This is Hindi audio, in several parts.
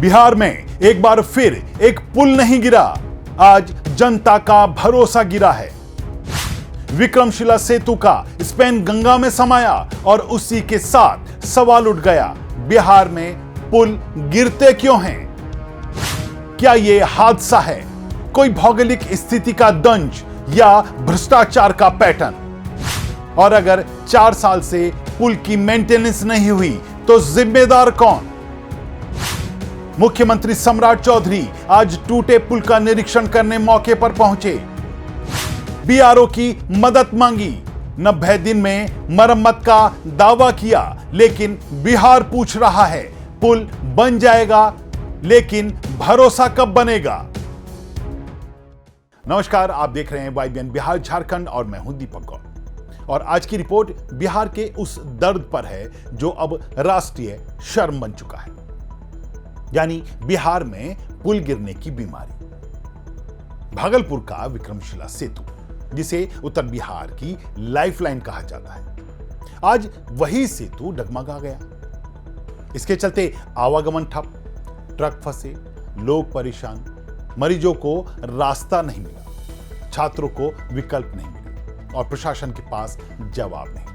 बिहार में एक बार फिर एक पुल नहीं गिरा, आज जनता का भरोसा गिरा है। विक्रमशिला सेतु का स्पैन गंगा में समाया और उसी के साथ सवाल उठ गया, बिहार में पुल गिरते क्यों हैं? क्या यह हादसा है, कोई भौगोलिक स्थिति का दंश या भ्रष्टाचार का पैटर्न? और अगर 4 साल से पुल की मेंटेनेंस नहीं हुई तो जिम्मेदार कौन? मुख्यमंत्री सम्राट चौधरी आज टूटे पुल का निरीक्षण करने मौके पर पहुंचे। बीआरओ की मदद मांगी, 90 दिन में मरम्मत का दावा किया, लेकिन बिहार पूछ रहा है पुल बन जाएगा, लेकिन भरोसा कब बनेगा? नमस्कार, आप देख रहे हैं YBN बिहार झारखंड और मैं हूं दीपक गौड़। और आज की रिपोर्ट बिहार के उस दर्द पर है जो अब राष्ट्रीय शर्म बन चुका है, यानी बिहार में पुल गिरने की बीमारी। भागलपुर का विक्रमशिला सेतु, जिसे उत्तर बिहार की लाइफलाइन कहा जाता है, आज वही सेतु डगमगा गया। इसके चलते आवागमन ठप, ट्रक फंसे, लोग परेशान, मरीजों को रास्ता नहीं मिला, छात्रों को विकल्प नहीं मिले और प्रशासन के पास जवाब नहीं था।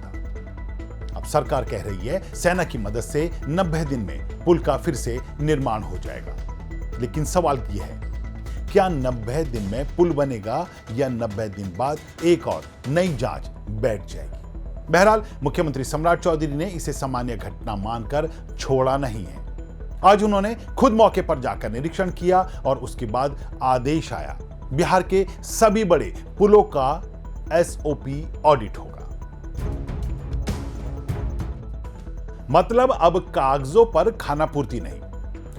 अब सरकार कह रही है सेना की मदद से 90 दिन में पुल का फिर से निर्माण हो जाएगा, लेकिन सवाल यह है, क्या 90 दिन में पुल बनेगा या 90 दिन बाद एक और नई जांच बैठ जाएगी? बहरहाल मुख्यमंत्री सम्राट चौधरी ने इसे सामान्य घटना मानकर छोड़ा नहीं है। आज उन्होंने खुद मौके पर जाकर निरीक्षण किया और उसके बाद आदेश आया, बिहार के सभी बड़े पुलों का SOP ऑडिट होगा। मतलब अब कागजों पर खानापूर्ति नहीं,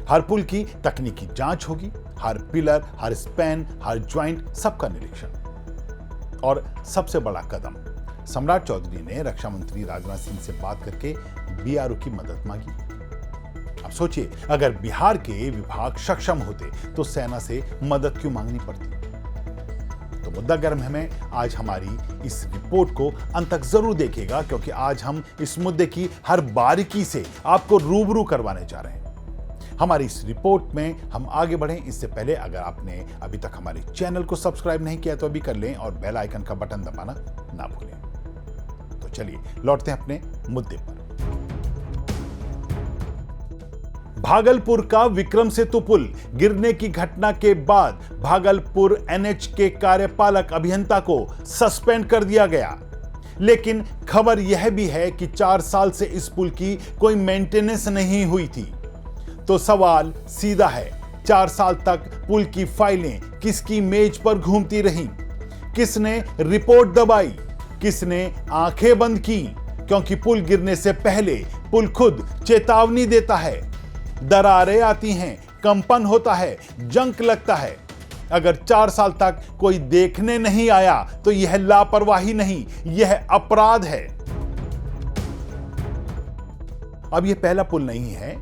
हर पुल की तकनीकी जांच होगी, हर पिलर, हर स्पैन, हर ज्वाइंट, सबका निरीक्षण। और सबसे बड़ा कदम, सम्राट चौधरी ने रक्षा मंत्री राजनाथ सिंह से बात करके बीआरओ की मदद मांगी। अब सोचिए, अगर बिहार के विभाग सक्षम होते तो सेना से मदद क्यों मांगनी पड़ती? तो मुद्दा गर्म है में आज हमारी इस रिपोर्ट को अंत तक जरूर देखिएगा, क्योंकि आज हम इस मुद्दे की हर बारीकी से आपको रूबरू करवाने जा रहे हैं। हमारी इस रिपोर्ट में हम आगे बढ़ें इससे पहले अगर आपने अभी तक हमारे चैनल को सब्सक्राइब नहीं किया तो अभी कर लें और बेल आइकन का बटन दबाना ना भूलें। तो चलिए लौटते हैं अपने मुद्दे पर। भागलपुर का विक्रम सेतु पुल गिरने की घटना के बाद भागलपुर NH के कार्यपालक अभियंता को सस्पेंड कर दिया गया, लेकिन खबर यह भी है कि 4 साल से इस पुल की कोई मेंटेनेंस नहीं हुई थी। तो सवाल सीधा है, 4 साल तक पुल की फाइलें किसकी मेज पर घूमती रहीं? किसने रिपोर्ट दबाई? किसने आंखें बंद की? क्योंकि पुल गिरने से पहले पुल खुद चेतावनी देता है, दरारें आती हैं, कंपन होता है, जंक लगता है। अगर 4 साल तक कोई देखने नहीं आया तो यह लापरवाही नहीं, यह अपराध है। अब यह पहला पुल नहीं है।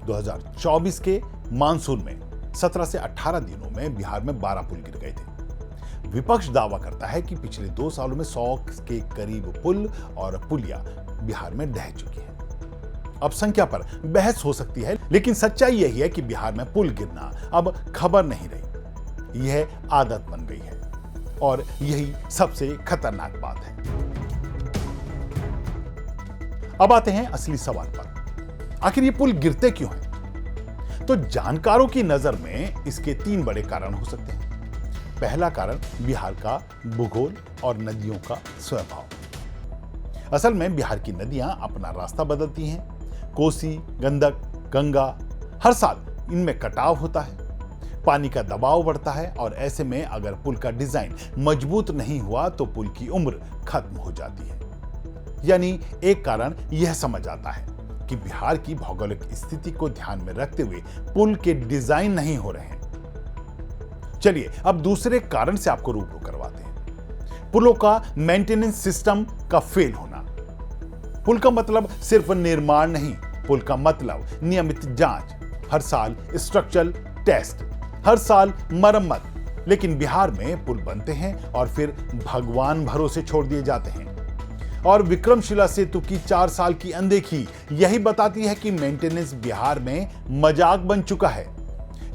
2024 के मानसून में 17 से 18 दिनों में बिहार में 12 पुल गिर गए थे। विपक्ष दावा करता है कि पिछले 2 सालों में 100 के करीब पुल और पुलिया बिहार में ढह चुकी हैं। अब संख्या पर बहस हो सकती है, लेकिन सच्चाई यही है कि बिहार में पुल गिरना अब खबर नहीं रही, यह आदत बन गई है और यही सबसे खतरनाक बात है। अब आते हैं असली सवाल पर, आखिर ये पुल गिरते क्यों हैं? तो जानकारों की नजर में इसके 3 बड़े कारण हो सकते हैं। पहला कारण बिहार का भूगोल और नदियों का स्वभाव। असल में बिहार की नदियां अपना रास्ता बदलती हैं। कोसी, गंडक, गंगा, हर साल इनमें कटाव होता है, पानी का दबाव बढ़ता है और ऐसे में अगर पुल का डिजाइन मजबूत नहीं हुआ तो पुल की उम्र खत्म हो जाती है। यानी एक कारण यह समझ आता है कि बिहार की भौगोलिक स्थिति को ध्यान में रखते हुए पुल के डिजाइन नहीं हो रहे हैं। चलिए अब दूसरे कारण से आपको रूबरू करवाते हैं, पुलों का मेंटेनेंस सिस्टम का फेल होना। पुल का मतलब सिर्फ निर्माण नहीं, पुल का मतलब नियमित जांच, हर साल स्ट्रक्चरल टेस्ट, हर साल मरम्मत। लेकिन बिहार में पुल बनते हैं और फिर भगवान भरोसे छोड़ दिए जाते हैं। और विक्रमशिला सेतु की 4 साल की अनदेखी यही बताती है कि मेंटेनेंस बिहार में मजाक बन चुका है।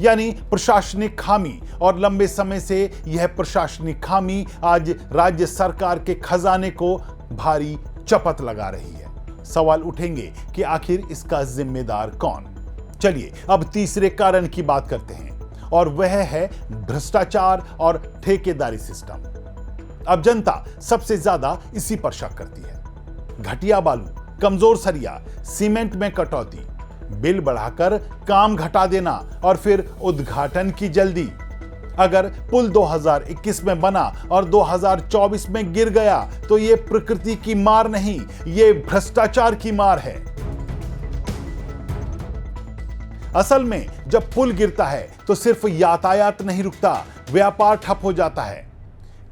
यानी प्रशासनिक खामी, और लंबे समय से यह प्रशासनिक खामी आज राज्य सरकार के खजाने को भारी चपत लगा रही है। सवाल उठेंगे कि आखिर इसका जिम्मेदार कौन। चलिए अब तीसरे कारण की बात करते हैं, और वह है भ्रष्टाचार और ठेकेदारी सिस्टम। अब जनता सबसे ज्यादा इसी पर शक करती है। घटिया बालू, कमजोर सरिया, सीमेंट में कटौती, बिल बढ़ाकर काम घटा देना और फिर उद्घाटन की जल्दी। अगर पुल 2021 में बना और 2024 में गिर गया तो यह प्रकृति की मार नहीं, यह भ्रष्टाचार की मार है। असल में जब पुल गिरता है तो सिर्फ यातायात नहीं रुकता, व्यापार ठप हो जाता है,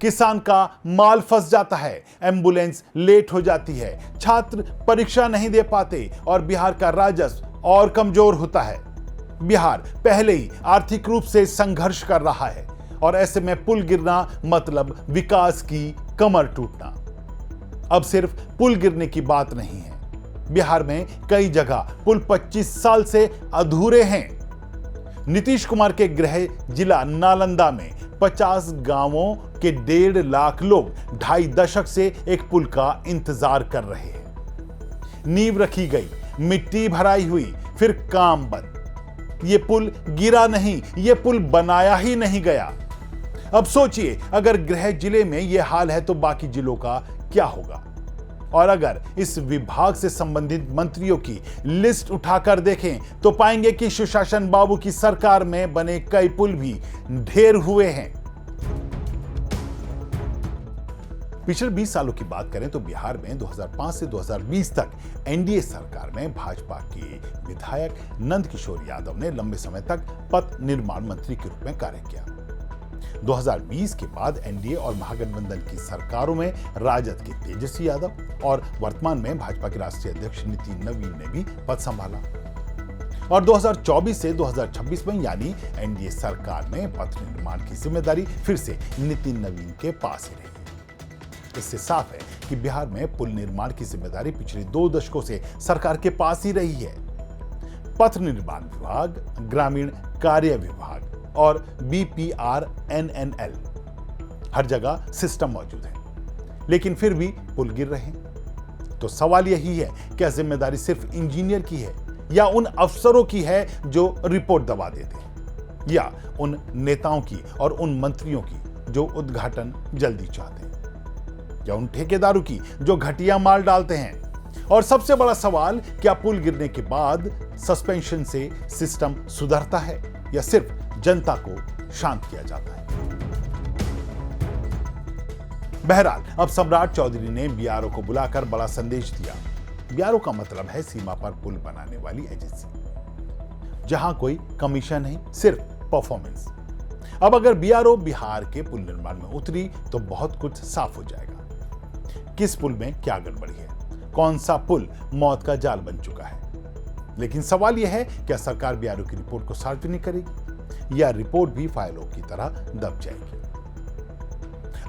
किसान का माल फंस जाता है, एम्बुलेंस लेट हो जाती है, छात्र परीक्षा नहीं दे पाते और बिहार का राजस्व और कमजोर होता है। बिहार पहले ही आर्थिक रूप से संघर्ष कर रहा है और ऐसे में पुल गिरना मतलब विकास की कमर टूटना। अब सिर्फ पुल गिरने की बात नहीं है, बिहार में कई जगह पुल 25 साल से अधूरे हैं। नीतीश कुमार के गृह जिला नालंदा में 50 गांवों के 1.5 लाख लोग 2.5 दशक से एक पुल का इंतजार कर रहे हैं। नींव रखी गई, मिट्टी भराई हुई, फिर काम बंद। ये पुल गिरा नहीं, ये पुल बनाया ही नहीं गया। अब सोचिए, अगर गृह जिले में यह हाल है तो बाकी जिलों का क्या होगा। और अगर इस विभाग से संबंधित मंत्रियों की लिस्ट उठाकर देखें तो पाएंगे कि सुशासन बाबू की सरकार में बने कई पुल भी ढेर हुए हैं। पिछले 20 सालों की बात करें तो बिहार में 2005 से 2020 तक एनडीए सरकार में भाजपा के विधायक नंद किशोर यादव ने लंबे समय तक पथ निर्माण मंत्री के रूप में कार्य किया। 2020 के बाद एनडीए और महागठबंधन की सरकारों में राजद के तेजस्वी यादव और वर्तमान में भाजपा के राष्ट्रीय अध्यक्ष नितिन नवीन ने भी पद संभाला। और 2024 से 2026 में यानी एनडीए सरकार में पथ निर्माण की जिम्मेदारी फिर से नितिन नवीन के पास ही रही। इससे साफ है कि बिहार में पुल निर्माण की जिम्मेदारी पिछले 2 दशकों से सरकार के पास ही रही है। पथ निर्माण विभाग, ग्रामीण कार्य विभाग और BPRNNL हर जगह सिस्टम मौजूद है, लेकिन फिर भी पुल गिर रहे हैं। तो सवाल यही है, क्या जिम्मेदारी सिर्फ इंजीनियर की है या उन अफसरों की है जो रिपोर्ट दबा देते हैं, या उन नेताओं की और उन मंत्रियों की जो उद्घाटन जल्दी चाहते हैं, या उन ठेकेदारों की जो घटिया माल डालते हैं। और सबसे बड़ा सवाल, क्या पुल गिरने के बाद सस्पेंशन से सिस्टम सुधरता है या सिर्फ जनता को शांत किया जाता है। बहरहाल अब सम्राट चौधरी ने बीआरओ को बुलाकर बड़ा संदेश दिया। बीआरओ का मतलब है सीमा पर पुल बनाने वाली एजेंसी, जहां कोई कमीशन नहीं, सिर्फ परफॉर्मेंस। अब अगर बीआरओ बिहार के पुल निर्माण में उतरी तो बहुत कुछ साफ हो जाएगा। किस पुल में क्या गड़बड़ी है, कौन सा पुल मौत का जाल बन चुका है। लेकिन सवाल यह है, क्या सरकार बीआरओ की रिपोर्ट को सार्वजनिक करेगी या रिपोर्ट भी फाइलों की तरह दब जाएगी।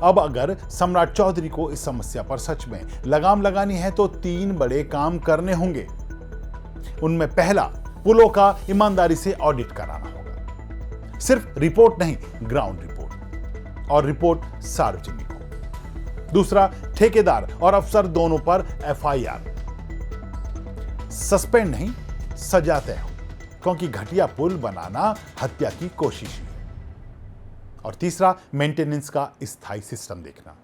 अब अगर सम्राट चौधरी को इस समस्या पर सच में लगाम लगानी है तो 3 बड़े काम करने होंगे। उनमें पहला, पुलों का ईमानदारी से ऑडिट कराना होगा। सिर्फ रिपोर्ट नहीं, ग्राउंड रिपोर्ट, और रिपोर्ट सार्वजनिक हो। दूसरा, ठेकेदार और अफसर दोनों पर FIR, सस्पेंड नहीं, सजा तय हो, क्योंकि घटिया पुल बनाना हत्या की कोशिश है। और तीसरा, मेंटेनेंस का स्थायी सिस्टम देखना।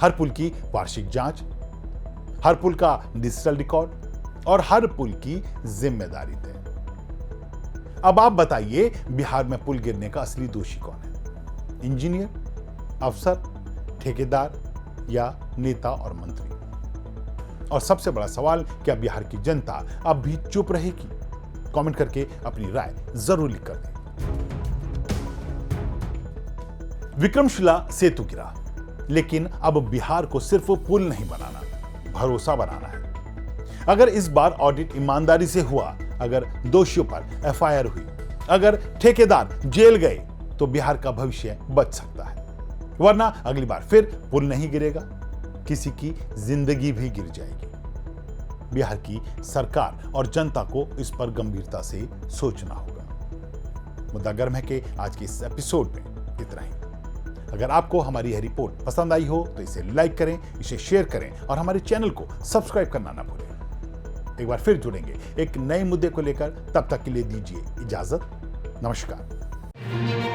हर पुल की वार्षिक जांच, हर पुल का डिजिटल रिकॉर्ड और हर पुल की जिम्मेदारी तय। अब आप बताइए, बिहार में पुल गिरने का असली दोषी कौन है? इंजीनियर, अफसर, ठेकेदार या नेता और मंत्री? और सबसे बड़ा सवाल, क्या बिहार की जनता अब भी चुप रहेगी? कमेंट करके अपनी राय जरूर लिख कर दें। विक्रमशिला सेतु गिरा, लेकिन अब बिहार को सिर्फ पुल नहीं बनाना, भरोसा बनाना है। अगर इस बार ऑडिट ईमानदारी से हुआ, अगर दोषियों पर FIR हुई, अगर ठेकेदार जेल गए, तो बिहार का भविष्य बच सकता है। वरना अगली बार फिर पुल नहीं गिरेगा, किसी की जिंदगी भी गिर जाएगी। बिहार की सरकार और जनता को इस पर गंभीरता से सोचना होगा। मुद्दा गर्म है कि आज के इस एपिसोड में इतना ही। अगर आपको हमारी यह रिपोर्ट पसंद आई हो तो इसे लाइक करें, इसे शेयर करें और हमारे चैनल को सब्सक्राइब करना ना भूलें। एक बार फिर जुड़ेंगे एक नए मुद्दे को लेकर, तब तक के लिए दीजिए इजाजत। नमस्कार।